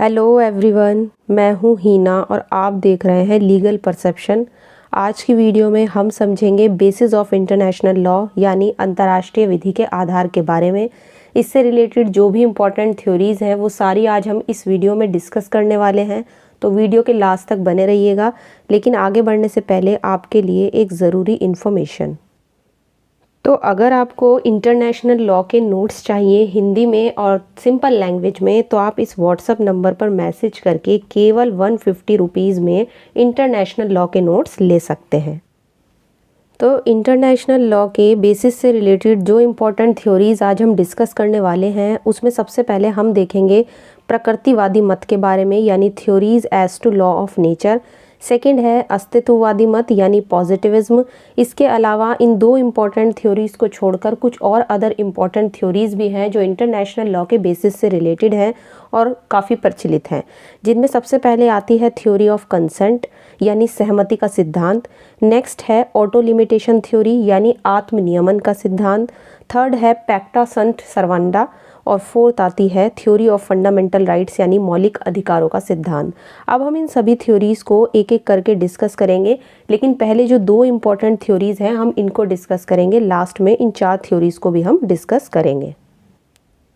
Hello everyone, मैं हूँ हीना और आप देख रहे हैं लीगल परसेप्शन। आज की वीडियो में हम समझेंगे बेसिस ऑफ इंटरनेशनल लॉ यानी अंतर्राष्ट्रीय विधि के आधार के बारे में। इससे रिलेटेड जो भी इम्पोर्टेंट थ्योरीज़ हैं वो सारी आज हम इस वीडियो में डिस्कस करने वाले हैं, तो वीडियो के लास्ट तक बने रहिएगा। लेकिन आगे बढ़ने से पहले आपके लिए एक ज़रूरी इन्फॉर्मेशन। तो अगर आपको इंटरनेशनल लॉ के नोट्स चाहिए हिंदी में और सिंपल लैंग्वेज में, तो आप इस व्हाट्सएप नंबर पर मैसेज करके केवल 150 रुपीज़ में इंटरनेशनल लॉ के नोट्स ले सकते हैं। तो इंटरनेशनल लॉ के बेसिस से रिलेटेड जो इम्पोर्टेंट थ्योरीज़ आज हम डिस्कस करने वाले हैं, उसमें सबसे पहले हम देखेंगे प्रकृतिवादी मत के बारे में यानी theories as to law of nature. Second है अस्तित्ववादी मत यानी पॉजिटिविज्म। इसके अलावा इन दो इम्पॉर्टेंट थ्योरीज़ को छोड़कर कुछ और अदर इम्पॉर्टेंट थ्योरीज़ भी हैं जो इंटरनेशनल लॉ के बेसिस से रिलेटेड हैं और काफ़ी प्रचलित हैं, जिनमें सबसे पहले आती है थ्योरी ऑफ कंसेंट यानी सहमति का सिद्धांत। नेक्स्ट है ऑटो लिमिटेशन थ्योरी यानी आत्मनियमन का सिद्धांत। थर्ड है पैक्टा संट सर्वांडा और फोर्थ आती है थ्योरी ऑफ फंडामेंटल राइट्स यानी मौलिक अधिकारों का सिद्धांत। अब हम इन सभी थ्योरीज़ को एक एक करके डिस्कस करेंगे, लेकिन पहले जो दो इम्पॉर्टेंट थ्योरीज़ हैं हम इनको डिस्कस करेंगे। लास्ट में इन चार थ्योरीज़ को भी हम डिस्कस करेंगे।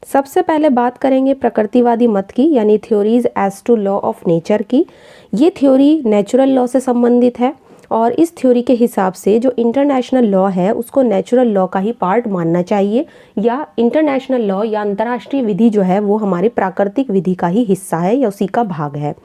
सबसे पहले बात करेंगे प्रकृतिवादी मत की यानी theories as to law of nature की। ये थ्योरी नेचुरल लॉ से संबंधित है और इस थ्योरी के हिसाब से जो इंटरनेशनल लॉ है उसको नेचुरल लॉ का ही पार्ट मानना चाहिए, या इंटरनेशनल लॉ या अंतर्राष्ट्रीय विधि जो है वो हमारे प्राकृतिक विधि का ही हिस्सा है या उसी का भाग है।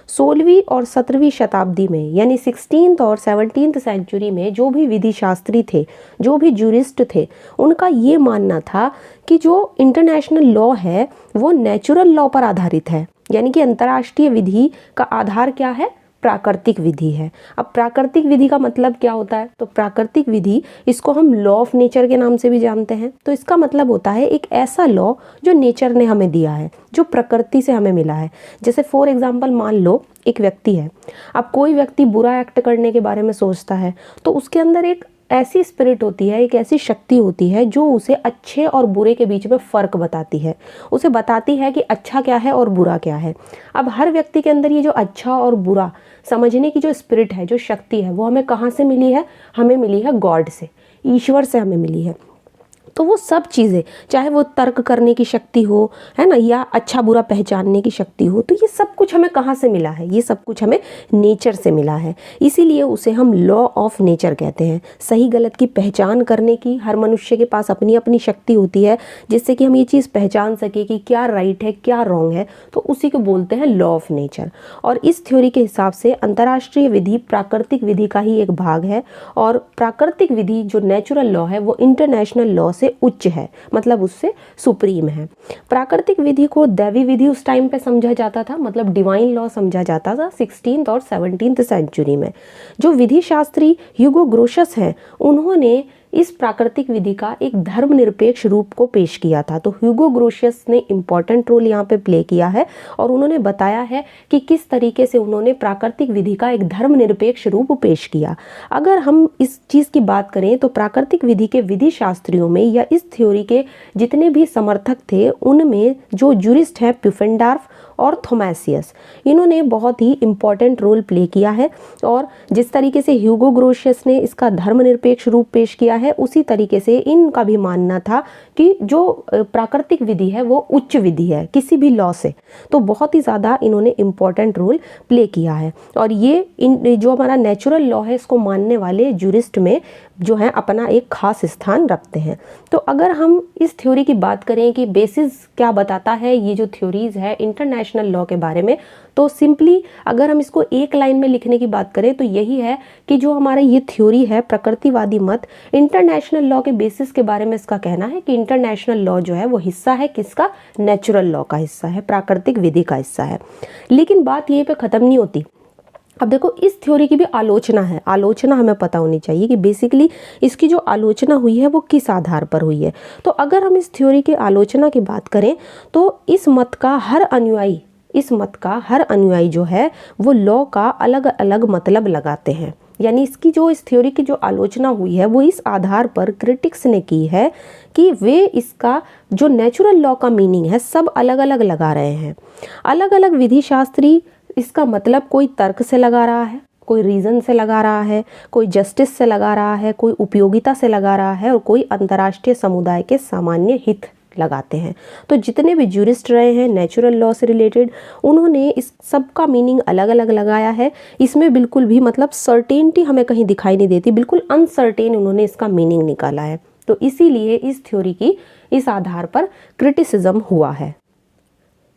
16वीं और 17वीं शताब्दी में यानी 16th और 17th सेंचुरी में जो भी विधि शास्त्री थे, जो भी जूरिस्ट थे, उनका ये मानना था कि जो इंटरनेशनल लॉ है वो नेचुरल लॉ पर आधारित है, यानी कि अंतर्राष्ट्रीय विधि का आधार क्या है? प्राकृतिक विधि है। अब प्राकृतिक विधि का मतलब क्या होता है? तो प्राकृतिक विधि, इसको हम लॉ ऑफ नेचर के नाम से भी जानते हैं। तो इसका मतलब होता है एक ऐसा लॉ जो नेचर ने हमें दिया है, जो प्रकृति से हमें मिला है। जैसे फॉर एग्जाम्पल मान लो एक व्यक्ति है, अब कोई व्यक्ति बुरा एक्ट करने के बारे में सोचता है तो उसके अंदर एक ऐसी स्पिरिट होती है, एक ऐसी शक्ति होती है जो उसे अच्छे और बुरे के बीच में फ़र्क बताती है, उसे बताती है कि अच्छा क्या है और बुरा क्या है। अब हर व्यक्ति के अंदर ये जो अच्छा और बुरा समझने की जो स्पिरिट है, जो शक्ति है, वो हमें कहाँ से मिली है? हमें मिली है गॉड से, ईश्वर से हमें मिली है। तो वो सब चीज़ें, चाहे वो तर्क करने की शक्ति हो, है ना, या अच्छा बुरा पहचानने की शक्ति हो, तो ये सब कुछ हमें कहाँ से मिला है? ये सब कुछ हमें नेचर से मिला है। इसीलिए उसे हम लॉ ऑफ नेचर कहते हैं। सही गलत की पहचान करने की हर मनुष्य के पास अपनी अपनी शक्ति होती है, जिससे कि हम ये चीज़ पहचान सके कि क्या राइट है क्या रॉन्ग है, तो उसी को बोलते हैं लॉ ऑफ नेचर। और इस थ्योरी के हिसाब से अंतर्राष्ट्रीय विधि प्राकृतिक विधि का ही एक भाग है, और प्राकृतिक विधि जो नेचुरल लॉ है वो इंटरनेशनल लॉ से उच्च है, मतलब उससे सुप्रीम है। प्राकृतिक विधि को दैवी विधि उस टाइम पे समझा जाता था, मतलब डिवाइन लॉ समझा जाता था 16th और 17th सेंचुरी में। जो विधि शास्त्री ह्यूगो ग्रोशस हैं, उन्होंने इस प्राकृतिक विधि का एक धर्मनिरपेक्ष रूप को पेश किया था। तो ह्यूगो ग्रोशियस ने इम्पॉर्टेंट रोल यहाँ पे प्ले किया है और उन्होंने बताया है कि किस तरीके से उन्होंने प्राकृतिक विधि का एक धर्मनिरपेक्ष रूप पेश किया। अगर हम इस चीज़ की बात करें तो प्राकृतिक विधि के विधि शास्त्रियों में या इस थ्योरी के जितने भी समर्थक थे, उनमें जो जूरिस्ट हैं प्यूफेंडार्फ और थॉमसियस, इन्होंने बहुत ही इम्पॉर्टेंट रोल प्ले किया है। और जिस तरीके से ह्यूगो ग्रोशियस ने इसका धर्मनिरपेक्ष रूप पेश किया है, उसी तरीके से इनका भी मानना था कि जो प्राकृतिक विधि है वो उच्च विधि है किसी भी लॉ से। तो बहुत ही ज़्यादा इन्होंने इम्पॉर्टेंट रोल प्ले किया है, और ये जो हमारा नेचुरल लॉ है इसको मानने वाले जूरिस्ट में जो है अपना एक खास स्थान रखते हैं। तो अगर हम इस थ्योरी की बात करें कि बेसिस क्या बताता है ये जो थ्योरीज है इंटरनेशनल लॉ के बारे में, तो सिंपली अगर हम इसको एक लाइन में लिखने की बात करें तो यही है कि जो हमारा ये थ्योरी है प्रकृतिवादी मत, इंटरनेशनल लॉ के बेसिस के बारे में इसका कहना है कि इंटरनेशनल लॉ जो है वो हिस्सा है किसका? नेचुरल लॉ का हिस्सा है, प्राकृतिक विधि का हिस्सा है। लेकिन बात यहीं पे ख़त्म नहीं होती। अब देखो, इस थ्योरी की भी आलोचना है। आलोचना हमें पता होनी चाहिए कि बेसिकली इसकी जो आलोचना हुई है वो किस आधार पर हुई है। तो अगर हम इस थ्योरी की आलोचना की बात करें तो इस मत का हर अनुयायी जो है वो लॉ का अलग अलग मतलब लगाते हैं। यानी इसकी जो इस थ्योरी की जो आलोचना हुई है वो इस आधार पर क्रिटिक्स ने की है कि वे इसका जो नेचुरल लॉ का मीनिंग है सब अलग अलग लगा रहे हैं। अलग अलग विधि शास्त्री इसका मतलब कोई तर्क से लगा रहा है, कोई रीज़न से लगा रहा है, कोई जस्टिस से लगा रहा है, कोई उपयोगिता से लगा रहा है और कोई अंतर्राष्ट्रीय समुदाय के सामान्य हित लगाते हैं। तो जितने भी ज्यूरिस्ट रहे हैं नेचुरल लॉ से रिलेटेड, उन्होंने इस सब का मीनिंग अलग अलग लगाया है। इसमें बिल्कुल भी मतलब सर्टेनिटी हमें कहीं दिखाई नहीं देती, बिल्कुल अनसर्टेन उन्होंने इसका मीनिंग निकाला है। तो इसीलिए इस थ्योरी की इस आधार पर क्रिटिसिज्म हुआ है।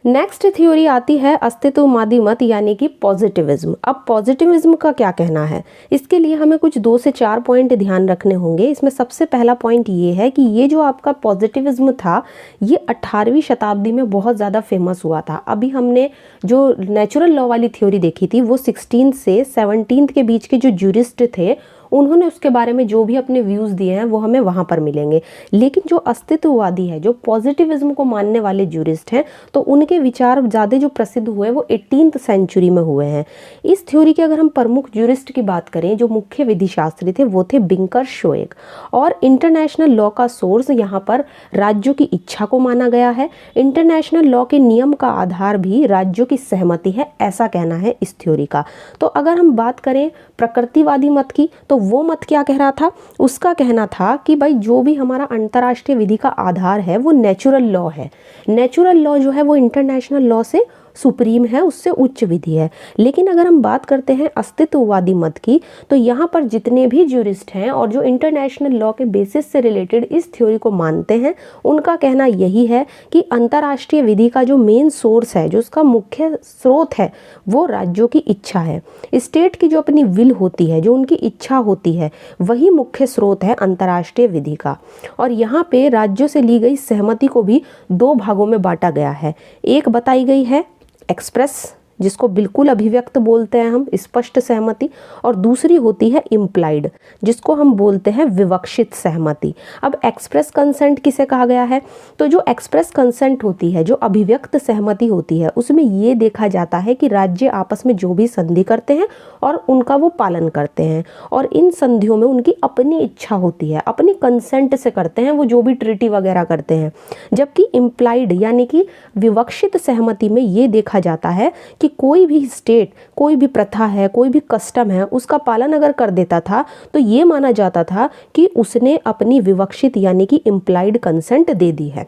नेक्स्ट थ्योरी आती है अस्तित्ववादी मत यानी कि पॉजिटिविज्म। अब पॉजिटिविज्म का क्या कहना है, इसके लिए हमें कुछ 2 से 4 पॉइंट ध्यान रखने होंगे। इसमें सबसे पहला पॉइंट ये है कि ये जो आपका पॉजिटिविज्म था ये 18वीं शताब्दी में बहुत ज़्यादा फेमस हुआ था। अभी हमने जो नेचुरल लॉ वाली थ्योरी देखी थी वो 16 से 17 के बीच के जो ज्यूरिस्ट थे उन्होंने उसके बारे में जो भी अपने व्यूज़ दिए हैं वो हमें वहाँ पर मिलेंगे। लेकिन जो अस्तित्ववादी है, जो पॉजिटिविज्म को मानने वाले ज्यूरिस्ट हैं, तो उनके विचार ज़्यादा जो प्रसिद्ध हुए वो 18th सेंचुरी में हुए हैं। इस थ्योरी के अगर हम प्रमुख ज्यूरिस्ट की बात करें, जो मुख्य विधि शास्त्री थे वो थे बिंकर शोएक। और इंटरनेशनल लॉ का सोर्स यहाँ पर राज्यों की इच्छा को माना गया है। इंटरनेशनल लॉ के नियम का आधार भी राज्यों की सहमति है, ऐसा कहना है इस थ्योरी का। तो अगर हम बात करें प्रकृतिवादी मत की, तो वो मत क्या कह रहा था, उसका कहना था कि भाई जो भी हमारा अंतर्राष्ट्रीय विधि का आधार है वो नेचुरल लॉ है। नेचुरल लॉ जो है वो इंटरनेशनल लॉ से सुप्रीम है, उससे उच्च विधि है। लेकिन अगर हम बात करते हैं अस्तित्ववादी मत की, तो यहाँ पर जितने भी ज्यूरिस्ट हैं और जो इंटरनेशनल लॉ के बेसिस से रिलेटेड इस थ्योरी को मानते हैं, उनका कहना यही है कि अंतर्राष्ट्रीय विधि का जो मेन सोर्स है, जो उसका मुख्य स्रोत है, वो राज्यों की इच्छा है। स्टेट की जो अपनी विल होती है, जो उनकी इच्छा होती है, वही मुख्य स्रोत है अंतर्राष्ट्रीय विधि का। और यहाँ पे राज्यों से ली गई सहमति को भी 2 भागों में बांटा गया है। एक बताई गई है एक्सप्रेस, जिसको बिल्कुल अभिव्यक्त बोलते हैं हम, स्पष्ट सहमति, और दूसरी होती है इम्प्लाइड, जिसको हम बोलते हैं विवक्षित सहमति। अब एक्सप्रेस कंसेंट किसे कहा गया है, तो जो एक्सप्रेस कंसेंट होती है, जो अभिव्यक्त सहमति होती है, उसमें ये देखा जाता है कि राज्य आपस में जो भी संधि करते हैं और उनका वो पालन करते हैं, और इन संधियों में उनकी अपनी इच्छा होती है, अपनी कंसेंट से करते हैं वो जो भी ट्रीटी वगैरह करते हैं। जबकि इम्प्लाइड यानी कि विवक्षित सहमति में ये देखा जाता है कि कोई भी स्टेट, कोई भी प्रथा है, कोई भी कस्टम है, उसका पालन अगर कर देता था तो ये माना जाता था कि उसने अपनी विवक्षित यानी कि इम्प्लाइड कंसेंट दे दी है।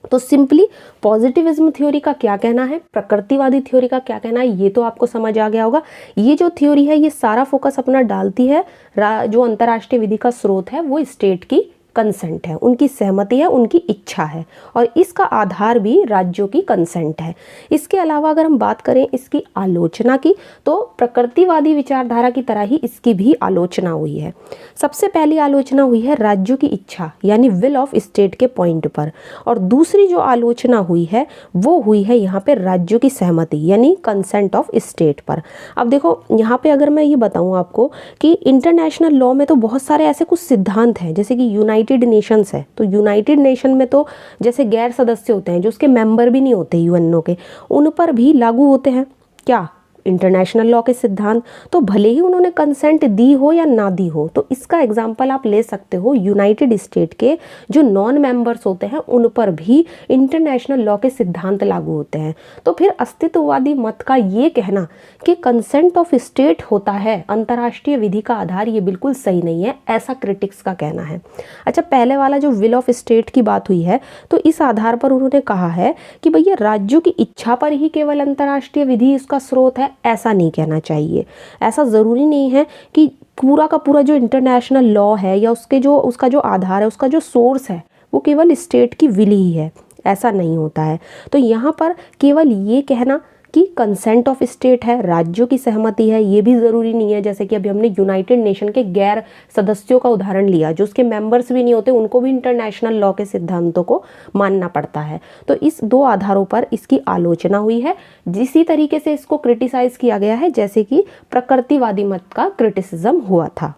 तो सिंपली पॉजिटिविज्म थ्योरी का क्या कहना है, प्रकृतिवादी थ्योरी का क्या कहना है, ये तो आपको समझ आ गया होगा। ये जो थ्योरी है ये सारा फोकस अपना डालती है, जो अंतर्राष्ट्रीय विधि का स्रोत है वो स्टेट की कंसेंट है, उनकी सहमति है, उनकी इच्छा है, और इसका आधार भी राज्यों की कंसेंट है। इसके अलावा अगर हम बात करें इसकी आलोचना की, तो प्रकृतिवादी विचारधारा की तरह ही इसकी भी आलोचना हुई है। सबसे पहली आलोचना हुई है राज्यों की इच्छा यानी विल ऑफ स्टेट के पॉइंट पर, और दूसरी जो आलोचना हुई है वो हुई है यहाँ पे राज्यों की सहमति यानी कंसेंट ऑफ स्टेट पर। अब देखो यहाँ पे अगर मैं ये बताऊँ आपको कि इंटरनेशनल लॉ में तो बहुत सारे ऐसे कुछ सिद्धांत हैं, जैसे कि यूनाइटेड नेशंस है, तो यूनाइटेड नेशन में तो जैसे गैर सदस्य होते हैं जो उसके मेंबर भी नहीं होते यूएनओ के, उन पर भी लागू होते हैं क्या, इंटरनेशनल लॉ के सिद्धांत। तो भले ही उन्होंने कंसेंट दी हो या ना दी हो, तो इसका एग्जांपल आप ले सकते हो यूनाइटेड स्टेट के जो नॉन मेंबर्स होते हैं उन पर भी इंटरनेशनल लॉ के सिद्धांत लागू होते हैं। तो फिर अस्तित्ववादी मत का ये कहना कि कंसेंट ऑफ स्टेट होता है अंतर्राष्ट्रीय विधि का आधार, ये बिल्कुल सही नहीं है, ऐसा क्रिटिक्स का कहना है। अच्छा, पहले वाला जो विल ऑफ स्टेट की बात हुई है, तो इस आधार पर उन्होंने कहा है कि भैया राज्यों की इच्छा पर ही केवल अंतर्राष्ट्रीय विधि इसका स्रोत है, ऐसा नहीं कहना चाहिए। ऐसा ज़रूरी नहीं है कि पूरा का पूरा जो इंटरनेशनल लॉ है या उसका जो आधार है, उसका जो सोर्स है वो केवल स्टेट की विल ही है, ऐसा नहीं होता है। तो यहाँ पर केवल ये कहना कि कंसेंट ऑफ स्टेट है, राज्यों की सहमति है, ये भी ज़रूरी नहीं है। जैसे कि अभी हमने यूनाइटेड नेशन के गैर सदस्यों का उदाहरण लिया, जो उसके मेंबर्स भी नहीं होते, उनको भी इंटरनेशनल लॉ के सिद्धांतों को मानना पड़ता है। तो इस 2 आधारों पर इसकी आलोचना हुई है, जिसी तरीके से इसको क्रिटिसाइज किया गया है जैसे कि प्रकृतिवादी मत का क्रिटिसिज्म हुआ था।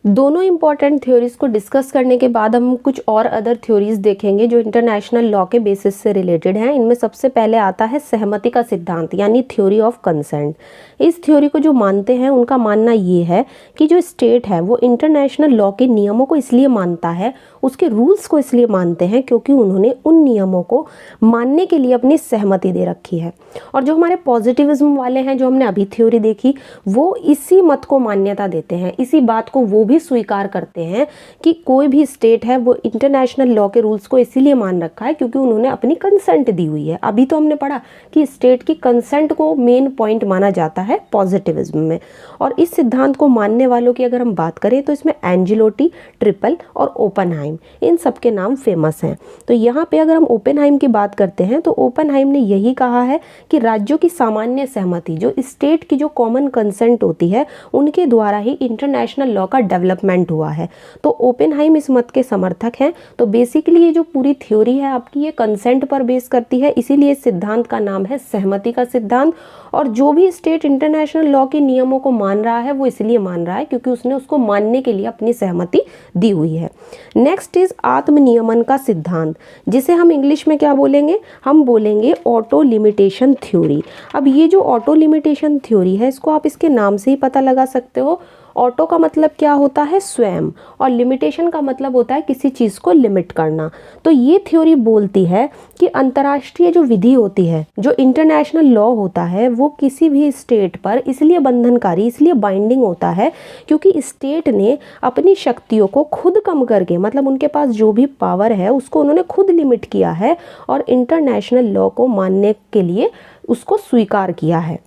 दोनों इम्पॉर्टेंट थ्योरीज को डिस्कस करने के बाद हम कुछ और अदर थ्योरीज देखेंगे जो इंटरनेशनल लॉ के बेसिस से रिलेटेड हैं। इनमें सबसे पहले आता है सहमति का सिद्धांत यानी थ्योरी ऑफ कंसेंट। इस थ्योरी को जो मानते हैं उनका मानना ये है कि जो स्टेट है वो इंटरनेशनल लॉ के नियमों को इसलिए मानता है, उसके रूल्स को इसलिए मानते हैं क्योंकि उन्होंने उन नियमों को मानने के लिए अपनी सहमति दे रखी है। और जो हमारे पॉजिटिविज्म वाले हैं, जो हमने अभी थ्योरी देखी, वो इसी मत को मान्यता देते हैं, इसी बात को वो भी स्वीकार करते हैं कि कोई भी स्टेट है वो इंटरनेशनल लॉ के रूल्स को इसीलिए मान रखा है क्योंकि उन्होंने अपनी कंसेंट दी हुई है। अभी तो हमने पढ़ा कि स्टेट की कंसेंट को मेन पॉइंट माना जाता है पॉजिटिविज्म में। और इस सिद्धांत को मानने वालों की अगर हम बात करें तो इसमें एंजेलोटी, ट्रिपल और ओपेनहाइम, इन सब के नाम फेमस हैं। तो यहाँ पे अगर हम ओपेनहाइम की बात करते हैं तो ओपेनहाइम ने यही कहा है कि राज्यों की सामान्य सहमति, जो स्टेट की जो कॉमन कंसेंट होती है, उनके द्वारा ही इंटरनेशनल लॉ का डेवलपमेंट हुआ है। तो ओपेनहाइम इस मत के समर्थक हैं। तो बेसिकली ये जो पूरी थ्योरी है आपकी, ये कंसेंट पर बेस करती है, इसीलिए इस सिद्धांत का नाम है सहमति का सिद्धांत। और जो भी स्टेट इंटरनेशनल लॉ के नियमों को मान रहा है वो इसलिए मान रहा है क्योंकि उसने उसको मानने के लिए अपनी सहमति दी हुई है। नेक्स्ट इज आत्मनियमन का सिद्धांत, जिसे हम इंग्लिश में क्या बोलेंगे, हम बोलेंगे ऑटो लिमिटेशन थ्योरी। अब ये जो ऑटो लिमिटेशन थ्योरी है, इसको आप इसके नाम से ही पता लगा सकते हो। ऑटो का मतलब क्या होता है, स्वयं, और लिमिटेशन का मतलब होता है किसी चीज़ को लिमिट करना। तो ये थ्योरी बोलती है कि अंतर्राष्ट्रीय जो विधि होती है, जो इंटरनेशनल लॉ होता है, वो किसी भी स्टेट पर इसलिए बंधनकारी, इसलिए बाइंडिंग होता है क्योंकि स्टेट ने अपनी शक्तियों को खुद कम करके, मतलब उनके पास जो भी पावर है उसको उन्होंने खुद लिमिट किया है और इंटरनेशनल लॉ को मानने के लिए उसको स्वीकार किया है।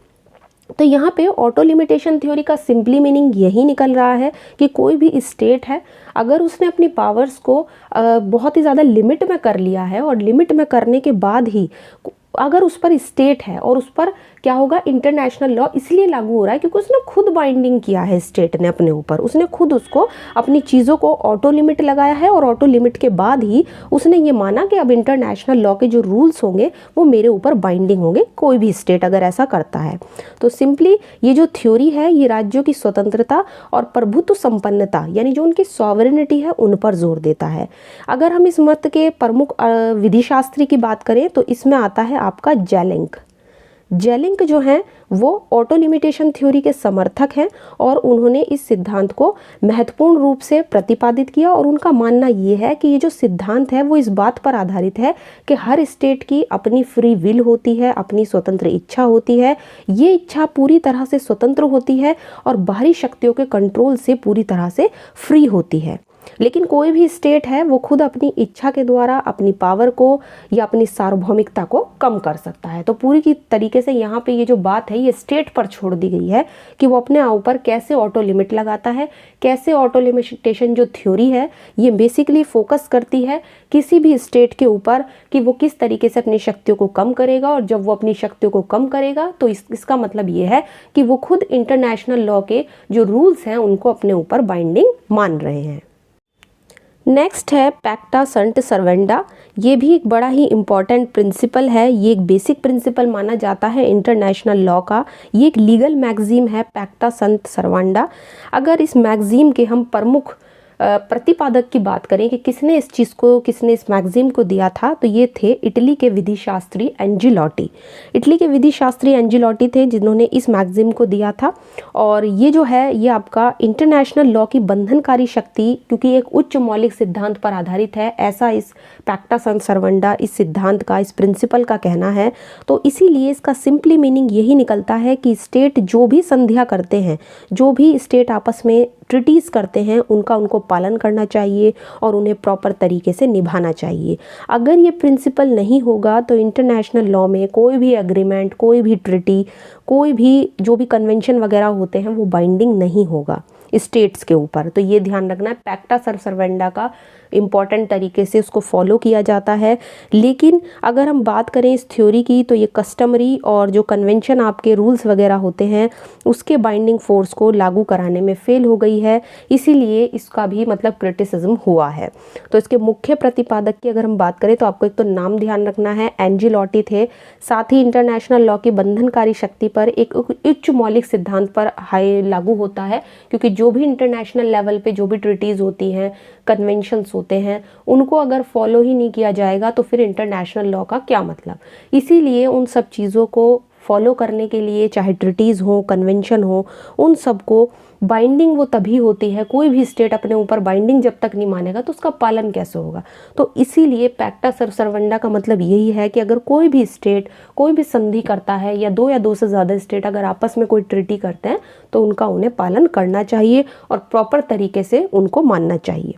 तो यहाँ पे ऑटो लिमिटेशन थ्योरी का सिंपली मीनिंग यही निकल रहा है कि कोई भी स्टेट है, अगर उसने अपनी पावर्स को बहुत ही ज़्यादा लिमिट में कर लिया है और लिमिट में करने के बाद ही अगर उस पर स्टेट है और उस पर क्या होगा, इंटरनेशनल लॉ इसलिए लागू हो रहा है क्योंकि उसने खुद बाइंडिंग किया है स्टेट ने अपने ऊपर, उसने खुद उसको अपनी चीज़ों को ऑटो लिमिट लगाया है और ऑटो लिमिट के बाद ही उसने ये माना कि अब इंटरनेशनल लॉ के जो रूल्स होंगे वो मेरे ऊपर बाइंडिंग होंगे, कोई भी स्टेट अगर ऐसा करता है। तो सिंपली ये जो थ्योरी है ये राज्यों की स्वतंत्रता और प्रभुत्व संपन्नता, यानी जो उनकी सॉवरेनिटी है, उन पर जोर देता है। अगर हम इस मत के प्रमुख विधिशास्त्री की बात करें तो इसमें आता है आपका जेलेंक। जेलिंक जो हैं वो ऑटो लिमिटेशन थ्योरी के समर्थक हैं और उन्होंने इस सिद्धांत को महत्वपूर्ण रूप से प्रतिपादित किया। और उनका मानना ये है कि ये जो सिद्धांत है वो इस बात पर आधारित है कि हर स्टेट की अपनी फ्री विल होती है, अपनी स्वतंत्र इच्छा होती है। ये इच्छा पूरी तरह से स्वतंत्र होती है और बाहरी शक्तियों के कंट्रोल से पूरी तरह से फ्री होती है। लेकिन कोई भी स्टेट है वो खुद अपनी इच्छा के द्वारा अपनी पावर को या अपनी सार्वभौमिकता को कम कर सकता है। तो पूरी की तरीके से यहाँ पे ये जो बात है ये स्टेट पर छोड़ दी गई है कि वो अपने ऊपर कैसे ऑटो लिमिट लगाता है, कैसे ऑटो लिमिटेशन जो थ्योरी है ये बेसिकली फोकस करती है किसी भी स्टेट के ऊपर कि वो किस तरीके से अपनी शक्तियों को कम करेगा। और जब वो अपनी शक्तियों को कम करेगा तो इसका मतलब ये है कि वो खुद इंटरनेशनल लॉ के जो रूल्स हैं उनको अपने ऊपर बाइंडिंग मान रहे हैं। नेक्स्ट है पैक्टा संट सर्वेंडा। ये भी एक बड़ा ही इम्पॉर्टेंट प्रिंसिपल है, ये एक बेसिक प्रिंसिपल माना जाता है इंटरनेशनल लॉ का। ये एक लीगल मैगजीन है पैक्टा संट सर्वेंडा। अगर इस मैगजीन के हम प्रमुख प्रतिपादक की बात करें कि किसने इस चीज़ को, किसने इस मैगजीन को दिया था, तो ये थे इटली के विधि शास्त्री एंजिलोटी। इटली के विधि शास्त्री एंजिलोटी थे जिन्होंने इस मैगजीन को दिया था। और ये जो है ये आपका इंटरनेशनल लॉ की बंधनकारी शक्ति, क्योंकि एक उच्च मौलिक सिद्धांत पर आधारित है, ऐसा इस पैक्टा संट सर्वेंडा इस सिद्धांत का, इस प्रिंसिपल का कहना है। तो इसीलिए इसका सिंपली मीनिंग यही निकलता है कि स्टेट जो भी संधियाँ करते हैं, जो भी स्टेट आपस में ट्रीटीज़ करते हैं, उनका उनको पालन करना चाहिए और उन्हें प्रॉपर तरीके से निभाना चाहिए। अगर ये प्रिंसिपल नहीं होगा तो इंटरनेशनल लॉ में कोई भी एग्रीमेंट, कोई भी ट्रीटी, कोई भी जो भी कन्वेंशन वगैरह होते हैं वो बाइंडिंग नहीं होगा स्टेट्स के ऊपर। तो ये ध्यान रखना है, पैक्टा संट सर्वेंडा का इम्पॉर्टेंट तरीके से उसको फॉलो किया जाता है। लेकिन अगर हम बात करें इस थ्योरी की तो ये कस्टमरी और जो कन्वेंशन आपके रूल्स वगैरह होते हैं उसके बाइंडिंग फोर्स को लागू कराने में फेल हो गई है, इसीलिए इसका भी मतलब क्रिटिसिज्म हुआ है। तो इसके मुख्य प्रतिपादक की अगर हम बात करें तो आपको एक तो नाम ध्यान रखना है, एंजिलोटी थे। साथ ही इंटरनेशनल लॉ की बंधनकारी शक्ति पर एक उच्च मौलिक सिद्धांत पर हाई लागू होता है, क्योंकि जो भी इंटरनेशनल लेवल पे जो भी ट्रीटीज़ होती हैं, कन्वेंशंस होते हैं, उनको अगर फॉलो ही नहीं किया जाएगा तो फिर इंटरनेशनल लॉ का क्या मतलब। इसीलिए उन सब चीज़ों को फॉलो करने के लिए, चाहे ट्रीटीज़ हो, कन्वेंशन हो, उन सबको बाइंडिंग वो तभी होती है, कोई भी स्टेट अपने ऊपर बाइंडिंग जब तक नहीं मानेगा तो उसका पालन कैसे होगा। तो इसीलिए पैक्टा सर्वंडा का मतलब यही है कि अगर कोई भी स्टेट कोई भी संधि करता है, या दो से ज़्यादा स्टेट अगर आपस में कोई ट्रीटी करते हैं तो उनका उन्हें पालन करना चाहिए और प्रॉपर तरीके से उनको मानना चाहिए।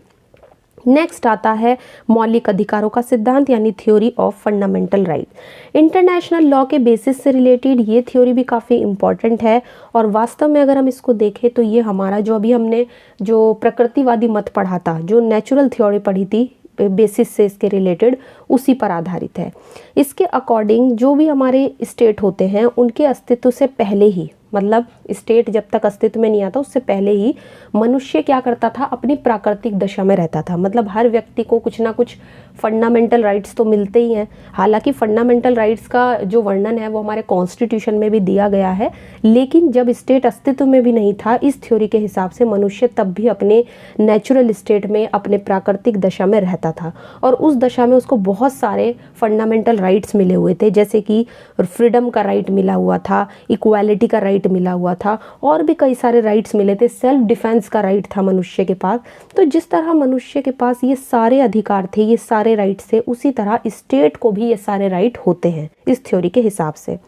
नेक्स्ट आता है मौलिक अधिकारों का सिद्धांत यानी theory of fundamental right. International law के बेसिस से रिलेटेड ये थ्योरी भी काफ़ी इम्पॉर्टेंट है और वास्तव में अगर हम इसको देखें तो ये हमारा जो अभी हमने जो प्रकृतिवादी मत पढ़ा था, जो नेचुरल थ्योरी पढ़ी थी बेसिस से इसके रिलेटेड, उसी पर आधारित है। इसके अकॉर्डिंग जो भी हमारे स्टेट होते हैं उनके अस्तित्व से पहले ही, मतलब स्टेट जब तक अस्तित्व में नहीं आता उससे पहले ही मनुष्य क्या करता था, अपनी प्राकृतिक दशा में रहता था। मतलब हर व्यक्ति को कुछ ना कुछ फंडामेंटल राइट्स तो मिलते ही हैं। हालांकि फंडामेंटल राइट्स का जो वर्णन है वो हमारे कॉन्स्टिट्यूशन में भी दिया गया है, लेकिन जब स्टेट अस्तित्व में भी नहीं था, इस थ्योरी के हिसाब से मनुष्य तब भी अपने नेचुरल स्टेट में, अपने प्राकृतिक दशा में रहता था और उस दशा में उसको बहुत सारे फंडामेंटल राइट्स मिले हुए थे, जैसे कि फ्रीडम का राइट मिला हुआ था, इक्वालिटी का राइट मिला हुआ था और भी कई सारे राइट्स मिले थे, सेल्फ डिफेंस का राइट था मनुष्य के पास। तो जिस तरह मनुष्य के पास ये सारे अधिकार थे, ये सारे राइट थे, उसी तरह स्टेट को भी ये सारे राइट होते हैं इस थ्योरी के हिसाब से।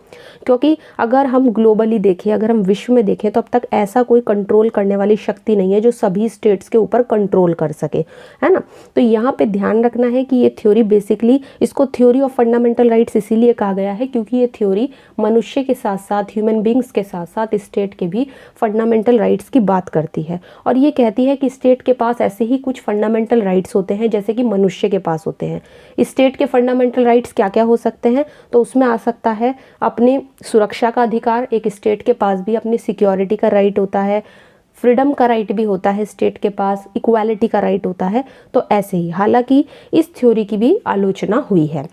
क्योंकि अगर हम ग्लोबली देखें, अगर हम विश्व में देखें तो अब तक ऐसा कोई कंट्रोल करने वाली शक्ति नहीं है जो सभी स्टेट्स के ऊपर कंट्रोल कर सके, है ना। तो यहाँ पे ध्यान रखना है कि ये थ्योरी बेसिकली, इसको थ्योरी ऑफ फंडामेंटल राइट्स इसीलिए कहा गया है क्योंकि ये थ्योरी मनुष्य के साथ साथ, ह्यूमन बींग्स के साथ साथ स्टेट के भी फंडामेंटल राइट्स की बात करती है और ये कहती है कि स्टेट के पास ऐसे ही कुछ फंडामेंटल राइट्स होते हैं जैसे कि मनुष्य के पास होते हैं। स्टेट के फंडामेंटल राइट्स क्या क्या हो सकते हैं, तो उसमें आ सकता है अपनी सुरक्षा का अधिकार, एक स्टेट के पास भी अपनी सिक्योरिटी का राइट होता है, फ्रीडम का राइट भी होता है स्टेट के पास, इक्वालिटी का राइट होता है। तो ऐसे ही, हालांकि इस थ्योरी की भी आलोचना हुई है,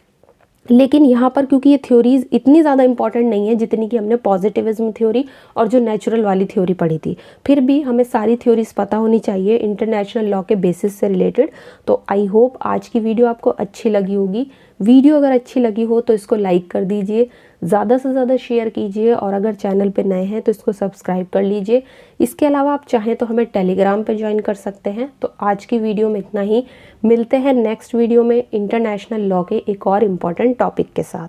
लेकिन यहाँ पर क्योंकि ये थ्योरीज इतनी ज़्यादा इंपॉर्टेंट नहीं है जितनी कि हमने पॉजिटिविज्म थ्योरी और जो नेचुरल वाली थ्योरी पढ़ी थी। फिर भी हमें सारी थ्योरीज पता होनी चाहिए इंटरनेशनल लॉ के बेसिस से रिलेटेड। तो आई होप आज की वीडियो आपको अच्छी लगी होगी। वीडियो अगर अच्छी लगी हो तो इसको लाइक कर दीजिए, ज़्यादा से ज़्यादा शेयर कीजिए और अगर चैनल पे नए हैं तो इसको सब्सक्राइब कर लीजिए। इसके अलावा आप चाहें तो हमें टेलीग्राम पे ज्वाइन कर सकते हैं। तो आज की वीडियो में इतना ही, मिलते हैं नेक्स्ट वीडियो में इंटरनेशनल लॉ के एक और इम्पॉर्टेंट टॉपिक के साथ।